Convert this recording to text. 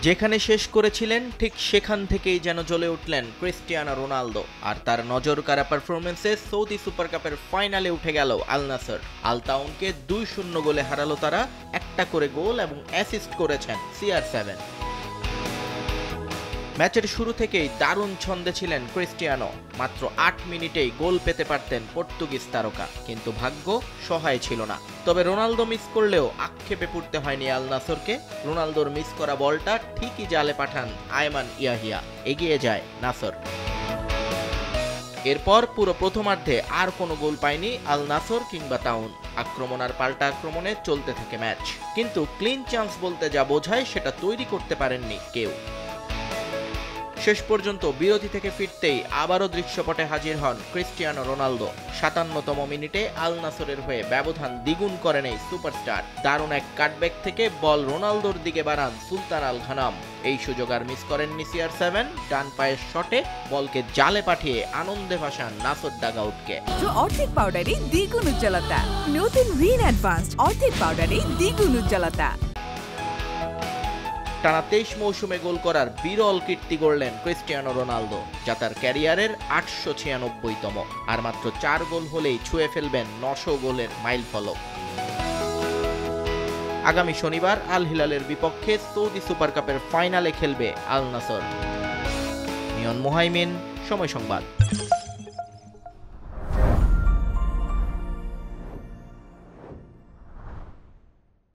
যেখানে শেষ করেছিলেন ঠিক সেখান থেকেই যেন জ্বলে উঠলেন ক্রিস্টিয়ানো রোনালদো। আর তার নজর কাড়া পারফরমেন্সে সৌদি সুপার কাপের ফাইনালে উঠে গেল আল নাসর। আল তাউনকে 2-0 গোলে হারালো তারা। একটা করে গোল এবং অ্যাসিস্ট করেছেন CR7। ম্যাচের শুরু থেকেই দারুণ ছন্দে ছিলেন ক্রিস্টিয়ানো। মাত্র 8 মিনিটেই গোল পেতে পারতেন পর্তুগিজ তারকা, কিন্তু ভাগ্য সহায় ছিল না। তবে রোনালদো মিস করলেও আক্ষেপে পড়তে হয়নি আল নাসরকে। রোনালদোর মিস করা বলটা ঠিকই জালে পাঠান আয়মান ইয়াহিয়া। এগিয়ে যায় নাসর। এরপর পুরো প্রথমার্ধে আর কোনো গোল পায়নি আল নাসর কিংবা তাউন। আক্রমণ আর পাল্টা আক্রমণে চলতে থাকে ম্যাচ, কিন্তু ক্লিন চান্স বলতে যা বোঝায় সেটা তৈরি করতে পারেননি কেউ। শেষ পর্যন্ত বিরতি থেকে ফিরতেই আবারও দৃশ্যপটে হাজির হন ক্রিস্টিয়ানো রোনালদো। 57তম মিনিটে আল নাসরের হয়ে ব্যবধান দ্বিগুণ করেন এই সুপারস্টার। দারুণ এক কাটব্যাক থেকে বল রোনালদোর দিকে বাড়ান সুলতান আল ঘানাম। এই সুযোগ আর মিস করেননি CR7। ডান পায়ের শটে বলকে জালে পাঠিয়ে আনন্দে ভাসান নাসর ডাগআউটকে। অর্ধেক পাউডারে দ্বিগুণ উজ্জ্বলতা। নতুন রিন অ্যাডভান্সড অর্ধেক পাউডারে দ্বিগুণ উজ্জ্বলতা। টানা 23 মৌসুমে গোল করার বিরল কীর্তি গড়লেন ক্রিস্টিয়ানো রোনালদো, যা তার ক্যারিয়ারের 896তম। আর মাত্র 4 গোল হলেই ছুঁয়ে ফেলবেন 900 গোলের মাইলফলক। আগামী শনিবার আল হিলালের বিপক্ষে সৌদি সুপার কাপের ফাইনালে খেলবে আল নাসর। নিয়ন মুহাইমিন, সময় সংবাদ।